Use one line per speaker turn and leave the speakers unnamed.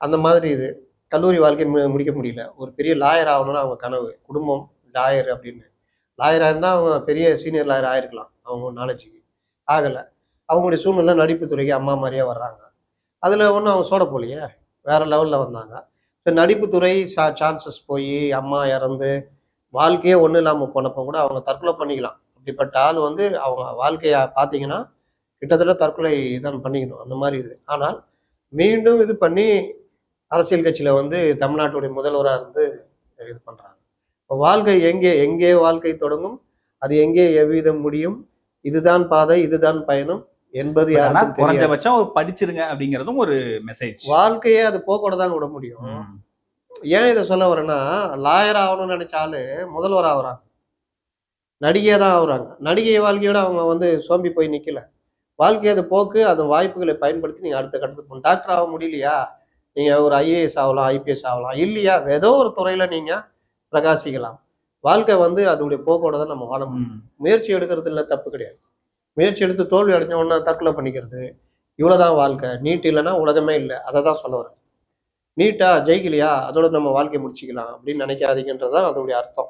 அந்த மாதிரி இது. கல்லூரி வாழ்க்கை முடிக்க முடியல. ஒரு பெரிய லாயர் ஆகணும்னு அவங்க கனவு. குடும்பம் லாயர் அப்படின்னு. லாயரா இருந்தா அவங்க பெரிய சீனியர் லாயர் ஆயிருக்கலாம். அவங்க நாலேட்ஜுக்கு. ஆகல. அவங்களுடைய சூழ்நிலை நடிப்பு துறைக்கு அம்மா மாரியே வர்றாங்க. அதுல ஒண்ணும் அவங்க சோட போலயே. வேற லெவல்ல வந்தாங்க. சரி நடிப்பு துறை சான்ஸஸ் போயி, அம்மா இறந்து, வாழ்க்கையே ஒண்ணும் இல்லாம போனப்போ கூட அவங்க தற்கொலை பண்ணிக்கலாம். அப்படிப்பட்ட ஆள் வந்து அவங்க வாழ்க்கைய பார்த்தீங்கன்னா, கிட்டத்தட்ட தற்கொலை தான் பண்ணிக்கணும். அந்த மாரி இது. ஆனால் மீண்டும் இது பண்ணி அரசியல் கட்சியில வந்து தமிழ்நாட்டுடைய முதல்வரா இருந்து இது பண்றாங்க. வாழ்க்கை எங்கே எங்கே வாழ்க்கை தொடங்கும்? அது எங்கே எவ்விதம் முடியும்? இதுதான் பாதை, இதுதான் பயணம் என்பது
ஆனா
யாருக்கும் தெரியாது.
குறைஞ்சபட்சம் ஒரு படிச்சிருங்க அப்படிங்கிறதும் ஒரு மெசேஜ்.
வாழ்க்கையே அது போக்கோட தான் விட முடியும். ஏன் இதை சொல்ல வரேன்னா, லாயர் ஆகணும்னு நினைச்ச ஆளு முதல்வர் ஆகுறாங்க. நடிகையா தான் ஆகுறாங்க. நடிகை வாழ்க்கையோட அவங்க வந்து சோம்பி போய் நிக்கல. வாழ்க்கை அது போக்கு, அந்த வாய்ப்புகளை பயன்படுத்தி நீங்க அடுத்த கட்டத்துக்கு போகணும். டாக்டர் ஆக முடியலையா? நீங்க ஒரு ஐஏஎஸ் ஆகலாம், ஐபிஎஸ் ஆகலாம். இல்லையா? ஏதோ ஒரு துறையில நீங்க பிரகாசிக்கலாம். வாழ்க்கை வந்து அதோடைய போக்கோட தான் நம்ம வாழ முடியும். முயற்சி எடுக்கிறதுல தப்பு கிடையாது. முயற்சி எடுத்து தோல்வி அடைஞ்ச உடனே தற்கொலை பண்ணிக்கிறது. இவ்வளவுதான் வாழ்க்கை. நீட் இல்லைன்னா உலகமே இல்லை. அதை தான் சொல்ல வரேன். நீட்டா ஜெயிக்கலையா? அதோட நம்ம வாழ்க்கைய முடிச்சுக்கலாம் அப்படின்னு நினைக்காதீங்கன்றதுதான் அதோடைய அர்த்தம்.